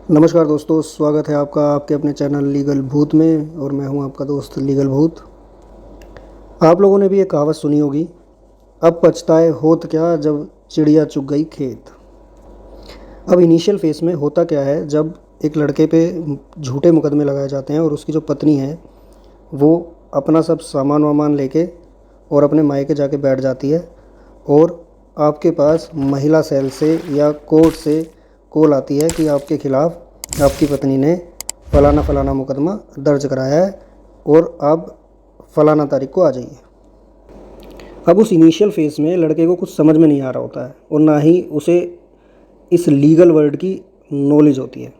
नमस्कार दोस्तों, स्वागत है आपका आपके अपने चैनल लीगल भूत में। और मैं हूं आपका दोस्त लीगल भूत। आप लोगों ने भी एक कहावत सुनी होगी, अब पछताए होत क्या जब चिड़िया चुग गई खेत। अब इनिशियल फेस में होता क्या है, जब एक लड़के पे झूठे मुकदमे लगाए जाते हैं और उसकी जो पत्नी है वो अपना सब सामान वामान लेके और अपने मायके जाके बैठ जाती है, और आपके पास महिला सेल से या कोर्ट से कॉल आती है कि आपके ख़िलाफ़ आपकी पत्नी ने फ़लाना फ़लाना मुकदमा दर्ज कराया है और आप फ़लाना तारीख को आ जाइए। अब उस इनिशियल फेज़ में लड़के को कुछ समझ में नहीं आ रहा होता है और ना ही उसे इस लीगल वर्ड की नॉलेज होती है,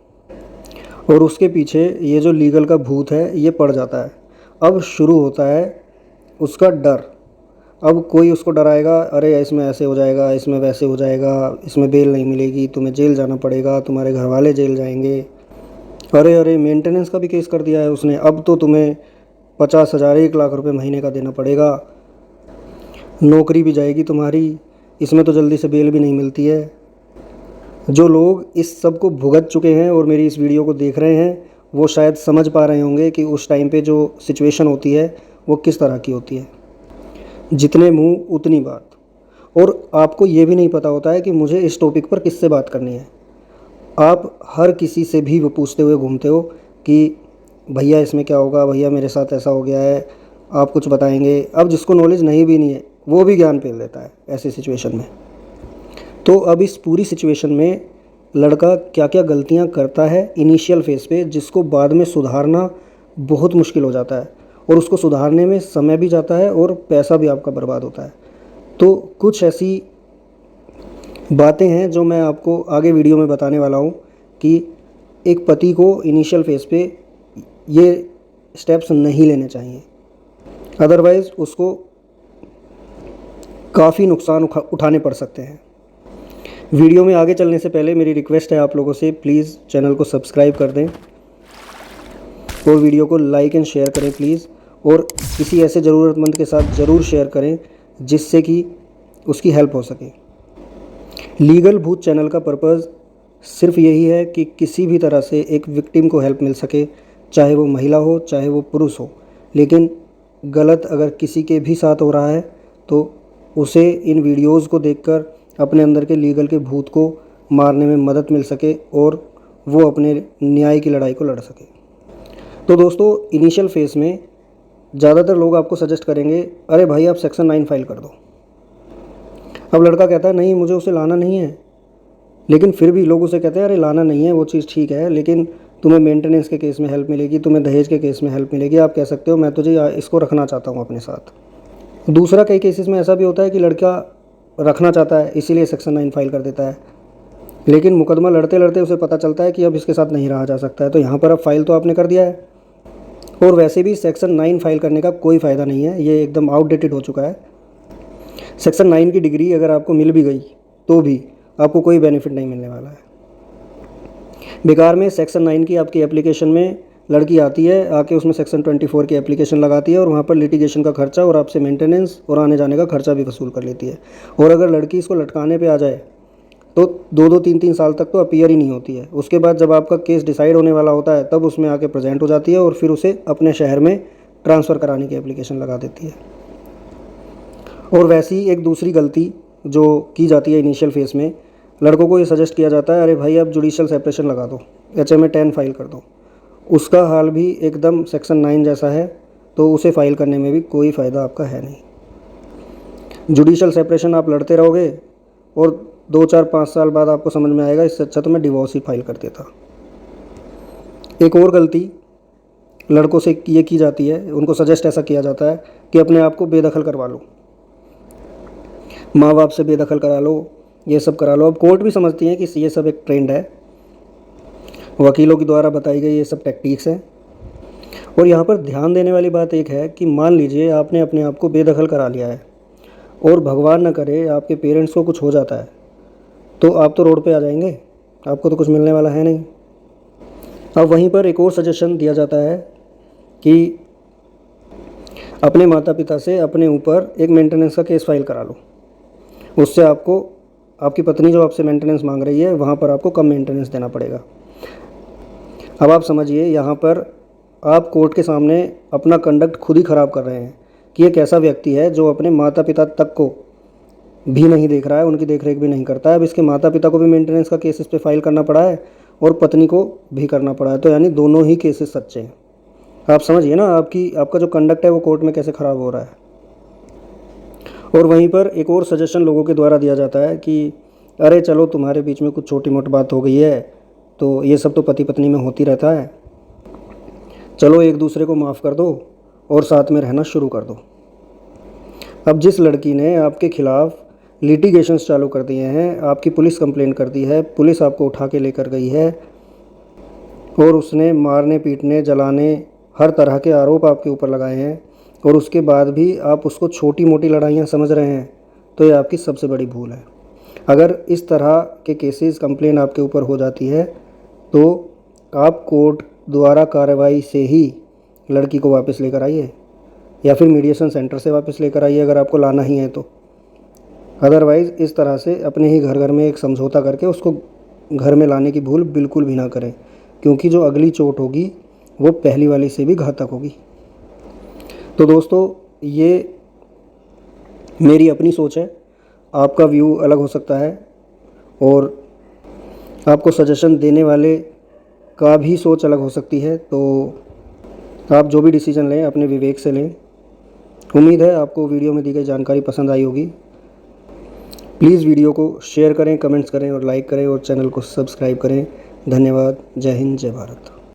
और उसके पीछे ये जो लीगल का भूत है ये पड़ जाता है। अब शुरू होता है उसका डर। अब कोई उसको डराएगा, अरे इसमें ऐसे हो जाएगा, इसमें वैसे हो जाएगा, इसमें बेल नहीं मिलेगी, तुम्हें जेल जाना पड़ेगा, तुम्हारे घर वाले जेल जाएंगे, अरे अरे मेंटेनेंस का भी केस कर दिया है उसने, अब तो तुम्हें 50,000 1 लाख रुपए महीने का देना पड़ेगा, नौकरी भी जाएगी तुम्हारी, इसमें तो जल्दी से बेल भी नहीं मिलती है। जो लोग इस सब को भुगत चुके हैं और मेरी इस वीडियो को देख रहे हैं वो शायद समझ पा रहे होंगे कि उस टाइम पे जो सिचुएशन होती है वो किस तरह की होती है। जितने मुंह उतनी बात। और आपको ये भी नहीं पता होता है कि मुझे इस टॉपिक पर किससे बात करनी है। आप हर किसी से भी वो पूछते हुए घूमते हो कि भैया इसमें क्या होगा, भैया मेरे साथ ऐसा हो गया है, आप कुछ बताएंगे। अब जिसको नॉलेज नहीं है वो भी ज्ञान पेल देता है ऐसी सिचुएशन में। तो अब इस पूरी सिचुएशन में लड़का क्या क्या गलतियां करता है इनिशियल फेज़ पे, जिसको बाद में सुधारना बहुत मुश्किल हो जाता है, और उसको सुधारने में समय भी जाता है और पैसा भी आपका बर्बाद होता है। तो कुछ ऐसी बातें हैं जो मैं आपको आगे वीडियो में बताने वाला हूँ कि एक पति को इनिशियल फेज़ पे ये स्टेप्स नहीं लेने चाहिए, अदरवाइज़ उसको काफ़ी नुकसान उठाने पड़ सकते हैं। वीडियो में आगे चलने से पहले मेरी रिक्वेस्ट है आप लोगों से, प्लीज़ चैनल को सब्सक्राइब कर दें और वीडियो को लाइक एंड शेयर करें प्लीज़, और किसी ऐसे ज़रूरतमंद के साथ ज़रूर शेयर करें जिससे कि उसकी हेल्प हो सके। लीगल भूत चैनल का पर्पज़ सिर्फ यही है कि किसी भी तरह से एक विक्टिम को हेल्प मिल सके, चाहे वो महिला हो चाहे वो पुरुष हो। लेकिन गलत अगर किसी के भी साथ हो रहा है तो उसे इन वीडियोज़ को देखकर अपने अंदर के लीगल के भूत को मारने में मदद मिल सके और वो अपने न्याय की लड़ाई को लड़ सके। तो दोस्तों, इनिशियल फेज़ में ज़्यादातर लोग आपको सजेस्ट करेंगे, अरे भाई आप सेक्शन 9 फाइल कर दो। अब लड़का कहता है नहीं मुझे उसे लाना नहीं है, लेकिन फिर भी लोग उसे कहते हैं अरे लाना नहीं है वो चीज़ ठीक है, लेकिन तुम्हें मेंटेनेंस के केस में हेल्प मिलेगी, तुम्हें दहेज के केस में हेल्प मिलेगी, आप कह सकते हो मैं तुझे इसको रखना चाहता हूँ अपने साथ। दूसरा, कई केसेस में ऐसा भी होता है कि लड़का रखना चाहता है इसीलिए सेक्शन 9 फाइल कर देता है, लेकिन मुकदमा लड़ते लड़ते उसे पता चलता है कि अब इसके साथ नहीं रहा जा सकता है, तो यहाँ पर अब फाइल तो आपने कर दिया है। और वैसे भी सेक्शन 9 फाइल करने का कोई फ़ायदा नहीं है, ये एकदम आउटडेटेड हो चुका है। सेक्शन 9 की डिग्री अगर आपको मिल भी गई तो भी आपको कोई बेनिफिट नहीं मिलने वाला है। बेकार में सेक्शन 9 की आपकी एप्लीकेशन में लड़की आती है, आके उसमें सेक्शन 24 की एप्लीकेशन लगाती है और वहाँ पर लिटिगेशन का खर्चा और आपसे मेंटेनेंस और आने जाने का खर्चा भी वसूल कर लेती है। और अगर लड़की इसको लटकाने पे आ जाए तो 2-2 3-3 साल तक तो अपीयर ही नहीं होती है। उसके बाद जब आपका केस डिसाइड होने वाला होता है तब उसमें आके प्रेजेंट हो जाती है और फिर उसे अपने शहर में ट्रांसफ़र कराने की एप्लीकेशन लगा देती है। और वैसी एक दूसरी गलती जो की जाती है इनिशियल फेज़ में, लड़कों को ये सजेस्ट किया जाता है अरे भाई आप जुडिशल सेपरेशन लगा दो, HMA 10 फाइल कर दो। उसका हाल भी एकदम सेक्शन 9 जैसा है, तो उसे फाइल करने में भी कोई फ़ायदा आपका है नहीं। जुडिशल सेपरेशन आप लड़ते रहोगे और 2-4-5 साल बाद आपको समझ में आएगा इससे अच्छा तो मैं डिवोर्स ही फाइल कर देता। एक और गलती लड़कों से ये की जाती है, उनको सजेस्ट ऐसा किया जाता है कि अपने आप को बेदखल करवा लो, माँ बाप से बेदखल करा लो, ये सब करा लो। अब कोर्ट भी समझती है कि ये सब एक ट्रेंड है, वकीलों के द्वारा बताई गई ये सब टेक्टिक्स हैं। और यहाँ पर ध्यान देने वाली बात एक है कि मान लीजिए आपने अपने आप को बेदखल करा लिया है और भगवान न करे आपके पेरेंट्स को कुछ हो जाता है, तो आप तो रोड पे आ जाएंगे, आपको तो कुछ मिलने वाला है नहीं। अब वहीं पर एक और सजेशन दिया जाता है कि अपने माता पिता से अपने ऊपर एक मेंटेनेंस का केस फाइल करा लो, उससे आपको आपकी पत्नी जो आपसे मेंटेनेंस मांग रही है वहाँ पर आपको कम मेंटेनेंस देना पड़ेगा। अब आप समझिए, यहाँ पर आप कोर्ट के सामने अपना कंडक्ट खुद ही ख़राब कर रहे हैं कि एक ऐसा व्यक्ति है जो अपने माता पिता तक को भी नहीं देख रहा है, उनकी देख रेख भी नहीं करता है। अब इसके माता पिता को भी मेंटेनेंस का केस इस पर फाइल करना पड़ा है और पत्नी को भी करना पड़ा है, तो यानी दोनों ही केसेस सच्चे हैं। आप समझिए ना, आपका जो कंडक्ट है वो कोर्ट में कैसे ख़राब हो रहा है। और वहीं पर एक और सजेशन लोगों के द्वारा दिया जाता है कि अरे चलो तुम्हारे बीच में कुछ छोटी मोटी बात हो गई है, तो ये सब तो पति पत्नी में होती रहता है, चलो एक दूसरे को माफ़ कर दो और साथ में रहना शुरू कर दो। अब जिस लड़की ने आपके खिलाफ़ लिटिगेशंस चालू कर दिए हैं, आपकी पुलिस कंप्लेंट कर दी है, पुलिस आपको उठा के लेकर गई है और उसने मारने पीटने जलाने हर तरह के आरोप आपके ऊपर लगाए हैं, और उसके बाद भी आप उसको छोटी मोटी लड़ाइयाँ समझ रहे हैं, तो ये आपकी सबसे बड़ी भूल है। अगर इस तरह के केसेस कंप्लेंट आपके ऊपर हो जाती है तो आप कोर्ट द्वारा कार्रवाई से ही लड़की को वापस लेकर आइए, या फिर मीडिएशन सेंटर से वापस लेकर आइए अगर आपको लाना ही है तो। अदरवाइज़ इस तरह से अपने ही घर में एक समझौता करके उसको घर में लाने की भूल बिल्कुल भी ना करें, क्योंकि जो अगली चोट होगी वो पहली वाली से भी घातक होगी। तो दोस्तों, ये मेरी अपनी सोच है, आपका व्यू अलग हो सकता है, और आपको सजेशन देने वाले का भी सोच अलग हो सकती है। तो आप जो भी डिसीजन लें अपने विवेक से लें। उम्मीद है आपको वीडियो में दी गई जानकारी पसंद आई होगी। प्लीज़ वीडियो को शेयर करें, कमेंट्स करें और लाइक करें, और चैनल को सब्सक्राइब करें। धन्यवाद। जय हिंद, जय भारत।